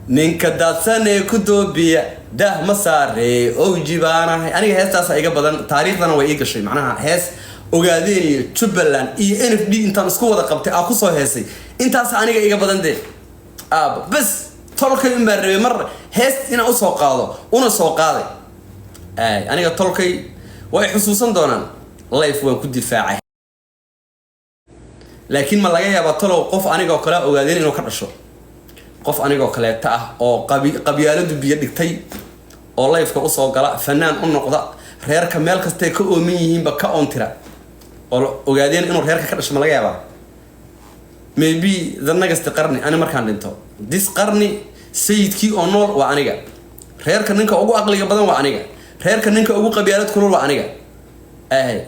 ninka daadsanee ku doobiya dah ma saaree oo jibaanahay aniga heestaas iga badan taariikhdana way ii gashay macnaha hees ogaadeen iyo Jubaland iyo NFD intaan isku wada qabtay ku soo heesay intaas aniga iga badan de bas tolkay in baan rabay mar hees inaan u soo qaado una soo qaaday aniga tolkay way xusuusan doonaan life waan ku difaacay laakiin ma laga yaabaa tolow qof aniga kala ogaadeen inuu ka dhasho qof aniga kale ta oo qabyaaladu biyo dhigtay oo life-ka u soo gala fanaan u noqda reerka meel kasta ka oomin yihiin ba ka ontira oo ogaadeen inuu reerka ka dhasho ma laga yaabaa maybe the next qarni ana markaan dhinto this qarni sayidkii oo nool waa aniga reerka ninka ugu aqliga badan waa aniga reerka ninka ugu qabyaalad kulul waa aniga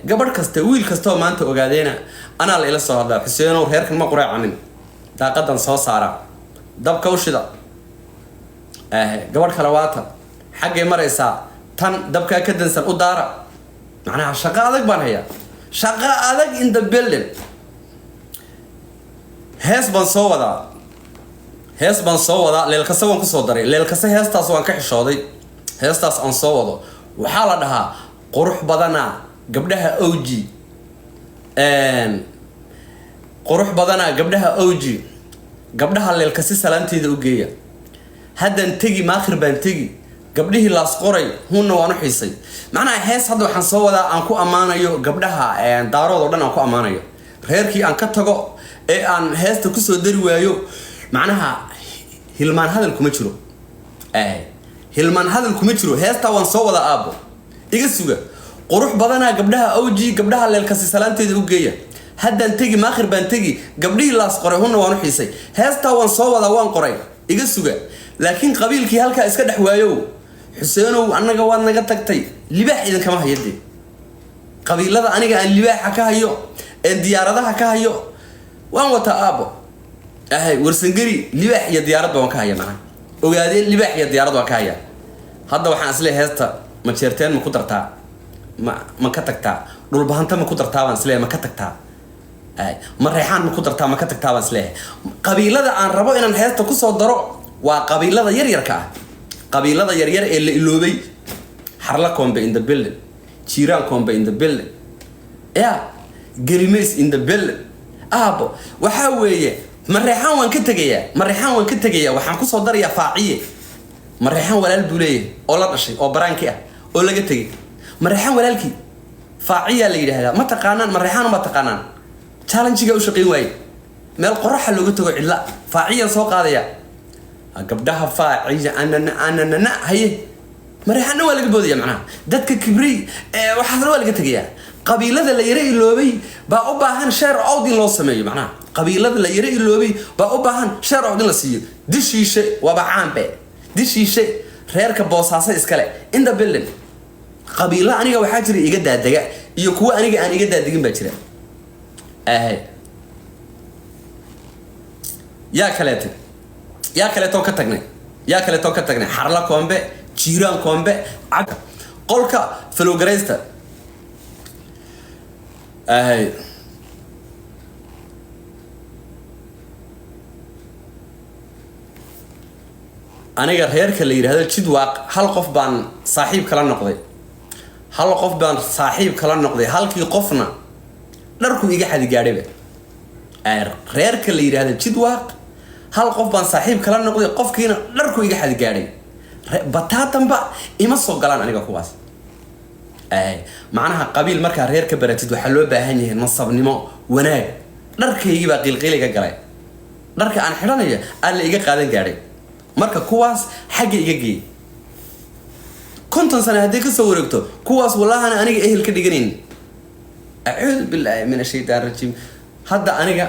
gabadh kasta wiil kasta oo maanta ogaadeena ana la ila soo hadlaa Xuseeno reerkan ma quraacanin daaqadan soo saara dabka u shida gabadh kale waata xagee maraysaa tan dabka ka dansan u daara macnaha shaqo adag baan hayaa shaqo adag in the building hees baan soo wadaa leelkasa waan ku soo daray leelkasa heestaas waan ka xishooday heestaas aan soo wado waxaa la dhahaa qurux badana gabdhaha OG qurux badana gabdhaha OG gabdhaha leelkasi salaanteeda u geeya hadan tagi maakhir baan tagi gabdhihii laas qoray hunna waan u xiisay macnaha hees hadda waxaan soo wadaa aan ku amaanayo gabdhaha daarood oo dhan aan ku amaanayo reerkii aan ka tago ee aan heesta ku soo dari waayo macnaha hilmaan hadal kuma jiro hilmaan hadal kuma jiro heesta waan soo wadaa aabo iga suga qurux badana gabdhaha OG gabdhaha leelkasi salaanteeda u geeya hadan tagi maakhir baan tagi gabdhihii laas qoray hunna waan u xiisay heesta waan soo wadaa waan qoray iga suga laakiin qabiilkii halka iska dhax waayo Xuseeno anaga waad naga tagtay libaax idin kama hayade qabiilada aniga aan libaaxa ka hayo ee diyaaradaha ka hayo waan wata aabo warsangari libaax iyo diyaarad baan ka haya macna ogaadeen libaax iyo diyaarad waan ka haya hadda waxaan isla heesta ma jeerteen ma ku dartaa ma ka tagtaa dhul bahanta ma ku dartaa waan isla ma ka tagtaa ma reexaan ma ku dartaa ma ka tagtaa waan isla qabiilada aan rabo inaan heesta ku soo daro waa qabiilada yaryarka qabiilada yaryar ee la iloobay harla kombe in the building jiiraan kombe in the building garimeys in the building aabo waxa weeye ma reexaan waan ka tagayaa waxaan ku soo darayaa faaciye ma reexaan walaal buleey oo la dhashay oo baraanki oo laga tagay ma reexaan walaalkii faaciya la yiraahdaa ma taqaanaan ma reexaan ma taqaanaan challenge-ga u shaqeyn waayay meel qoraxa looga tago cidla faaciya soo qaadaya gabdhaha faaciya anana haye marixana waa laga boodaya macnaha dadka kibri waxa waa laga tagayaa qabiilada la yare iloobay baa u baahan share out in loo sameeyo macnaha qabiilada la yare iloobay baa u baahan share out in la siiyo dishiishe waba caanbe dishiishe reerka boosaasa iskale in the building qabiila aniga waxa jira iga daadaga iyo kuwa aniga aan iga daadagin baa jira yaa kale to ka tagnay harla kombe jiiraan kombe qolka flowgareysta aniga reerka la yiraahdo jidwaaq hal qof baan saaxiib kala noqday halkii qofna dharku iga xadi gaadhay reerka la yiraahdo jidwaaq hal qof baan saaxiib kala noqday qofkiina dharku iga xad gaadhay bataatanba ima soo galaan aniga kuwaas macnaha qabiil marka reerka baratid waxa loo baahan yahay nasabnimo wanaag dharkaygi baa qilqiliga galay dharka aan xidhanayo aan la iga qaadan gaadhay marka kuwaas xagga iga geey konton sano hadii ka soo wareegto kuwaas wallahi aniga ehel ka dhiganin a'uudu billahi min ash-shaytaan rajiim hadda aniga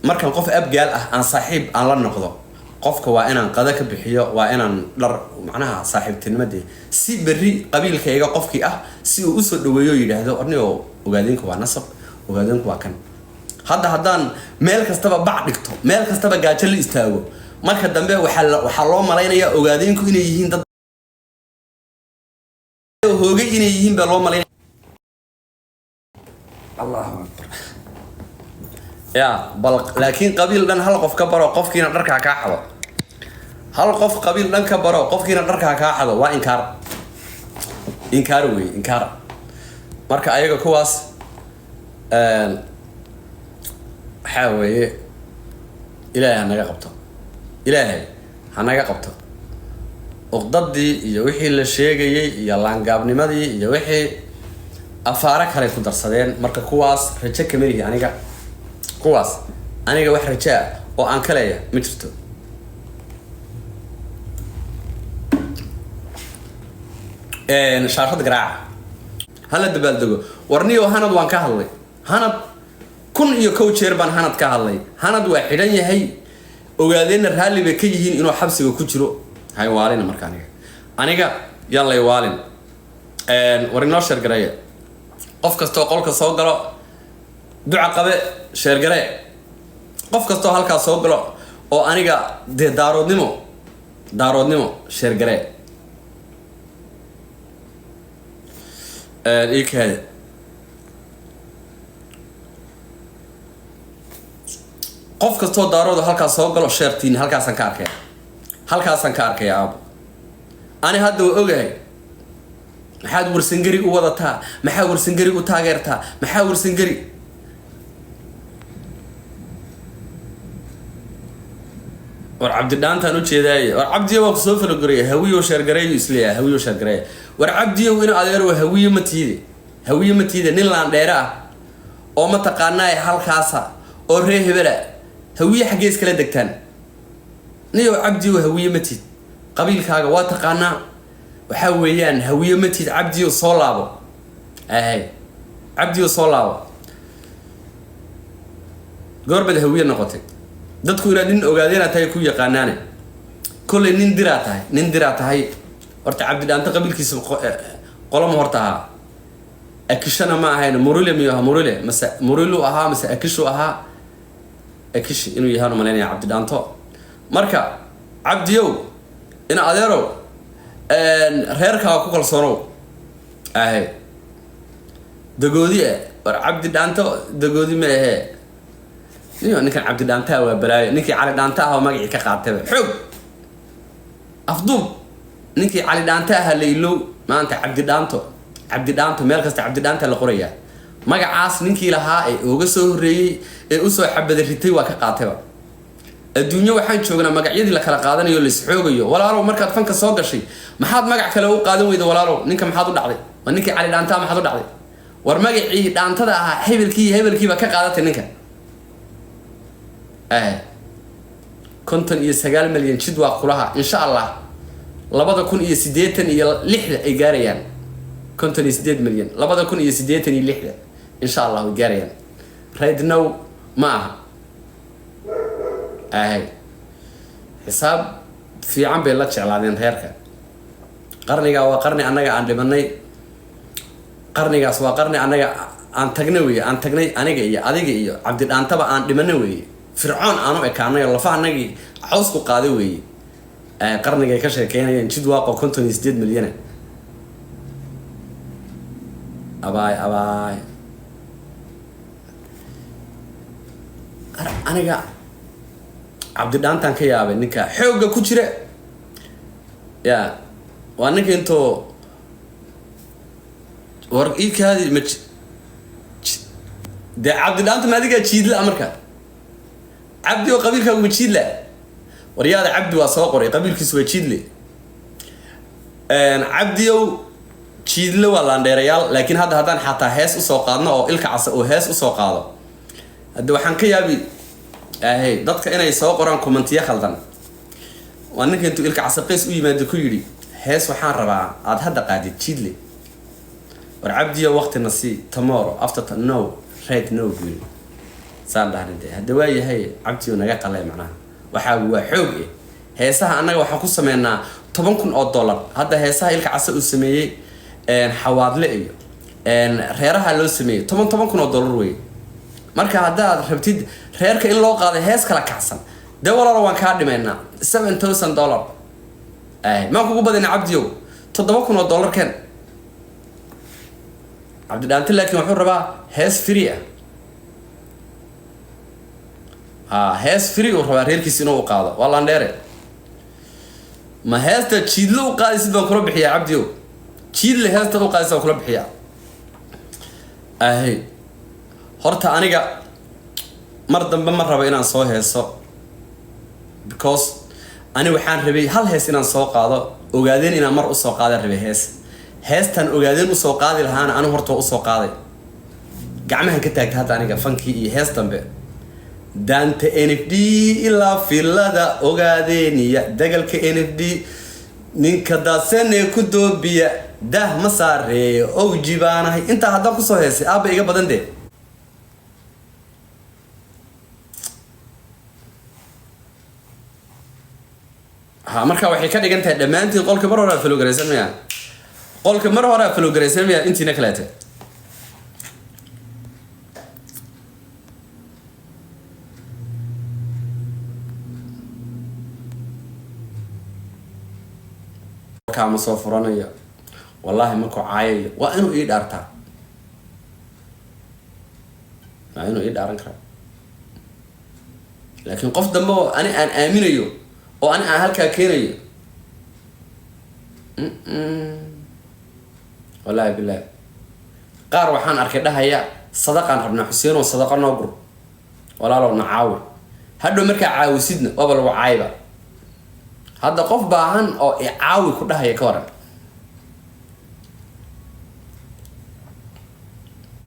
markan qof abgaal aan saaxiib aan la noqdo qofka waa inaan qada ka bixiyo waa inaan dhar macnaha saaxiibtinimadii si bari qabiilkayga qofkii si uu u soo dhaweeyo yiraahdo orniyo ogaadeenku waa nasab ogaadeenku waa kan haddaan meel kastaba bac dhigto meel kastaba gaajo la istaago marka dambe waxa loo malaynayaa ogaadeenku inay yihiin dad hoogay inay yihiin baa loo malaynaya Allahu akbar bal laakiin qabiil dhan hal qof ka baro qofkiina dharka ka xado hal qof qabiil dhanka baro qofkiina dharka ka xado waa inkaar wey inkaar marka ayaga kuwaas waxa weeye ilaahay hanaga qabto uqdadii iyo wixii la sheegayay iyo laangaabnimadii iyo wixii afaara kale ku darsadeen marka kuwaas rajo kama lihi aniga wax rajo ah oo aan ka leeyahay ma jirto shaashad garaaca hala dabaaldego warniyo hanad waan ka hadlay hanad 1,000 jeer baan hanad ka hadlay hanad waa xidhan yahay ogaadeenna raalli bay ka yihiin inuu xabsiga ku jiro hay waalina marka aniga yaan lay waalin war inoo sheergareeya qof kastoo qolka soo galo duca qabe sheergaree qof kastoo halkaa soo galo oo aniga dee daaroodnimo sheergaree إيكهذا قف كستو دارود هالكا سوقل وشيرتين هالكا سنكارك يا أبو أنا هادو أوجي محاور سنجري ووضتها محاور سنجري وتاجرتها محاور سنجري ورعبد الدانتا نوتشي داي ورعبدي وقصوف القرية هويو شرقري يسليا هويو شرقري ورعبدي وين أديرو هويو متيدة نيلان ديرا أو ما تقاناي هالكاسا أو ريه بلا هوية حقيس كلا دكتان نيو عبدي وهوية متيد قبيل كاغا واتقانا وحويان هوية متيد عبدي وصولابو عبدي وصولابو قرب هوية نقطك dadku ina nin ogaadeen tahay ku yaqaanaane kulay nin dira tahay horta cabdi dhaanta qabiilkiisa qolama horta akishana ma ahayn murule miyo murule masa murilu ahaa masa akishu ahaa akish inuu yahay maleynaya cabdi dhaanto marka cabdiyow ina adeero reerka ku kalsoonow dagoodi war cabdi dhaanto dagoodi ma ahe ninkan cabdi dhaantaa waa balaayo ninkii cali dhaantaa ah magaci ka qaatay xoog afduub ninkii cali dhaantaa ah leeylo maanta cabdi dhaanto meel kasta cabdi dhaantaa la qoraya magacaas ninkii lahaa ee uga soo horeeyay ee u soo xabada ritay waa ka qaatayba adduunyo waxaan joognaa magacyadii la kala qaadanayo la isxoogayo walaalow markaad fanka soo gashay maxaad magac kale u qaadan weyday walaalow ninka maxaad u dhacday waa ninkii cali dhaantaa maxaad u dhacday war magacii dhaantada ahaa hebelkii ba ka qaadatay ninka كنتن يسجل مليون شد وقلها إن شاء الله لبضة كون يسديتن يلحدة إيجاريان كنتن يسديت مليون لبضة كون يسديتن يلحدة إن شاء الله إيجاريان ريد نو معها حساب في عم بيلاتش على عدين هيركا قرني جا وقرني أنا جا عند مني قرني جا سوا قرني أنا جا عن تجنوي عن تجني أنا جاي أدي جاي عبد الآن تبع عند منوي فرعون أنا كأني الله فعناجي عوزكو قادوي قرني جاي كشة كأني نشد واقع كنتم يزيد مليانة أباي أنا جا عبد الدان تانك يا أبي نكا حوجة كتيرة يا وأنا كنتو ورق إيه كهذه مش ده عبد الدان تمادي كتشيد لأمريكا عبدي وقبيلك وتشيد له ورياض عبدي وصاقري قبيلك سوى تشيد لي عبدي تشيد له ولا نديريال لكن هذا حتى هاس وسوقادنا أو إلك عصا أو هاس وسوقاده هذا وحن كيابي هي ضدك أنا يسوقران كومنتيا خلدان وأنا كنت إلك عصا قيس ويا ما دكيري هاس وحن ربع عاد هذا قاعد تشيد لي ورعبدي وقت النصي tomorrow after no right no good صار ده هذا واي هي عبتي ونجا قلي معناها وحاول حوجي هيسها أنا وحكون سمعنا $10,000 هذا هيسها إلك عسى السمية حواد لقيه ريرها لو سمية $10,000 وي مركا هذا ربتيد ريرك إلا قاعد هيس كلا كحسن ده ولا روان كارد منا $7,000 ما كوكو بدنا عبديو $10,000 كان عبد الدانت لكن وحور بقى هيس فريا هيس فري وربا ريركيس إنه قاعدة والله نديره ما هستا تشيلو قايس بان كلا بحيا عبديو تشيل هستا قايس كلا بحيا اهي horta aniga mar dambe ma rabo inaan soo heeso because ani waxaan rabay hal hees inaan soo qaado ogaadeen inaan mar u soo qaado rabay heestan ogaadeen u soo qaadi lahaana anu horta u soo qaaday gacmaha ka taagtay hadda aniga fankii iyo hees dambe danta NFD ilaa filada ogaadeeniya dagalka NFD ninka daasane ku doobiya dah ma saareeyo oo jibaanahay inta hadda ku soo heesay aaba iga badan de ها marka waxay ka dhigan tahay dhamaantii qolka mar hore falo gareysanaya qolka mar hore falo gareysanaya intiina kaleete كام soo furanaya wallahi ma ku caayay waa inuu ii dhaartaa waa inuu ii dhaaran karaa laakiin qof dambe oo ani aan aaminayo oo aan halka keenayo wallahi billahi qaar waxaan arkay dhahaya sadaqan rabna Xuseen oo sadaqa noo gur walaalow na caawi hadhow marka caawisidna oo bal waa caayba hadda qof baahan oo i caawi ku dhahaya ka waran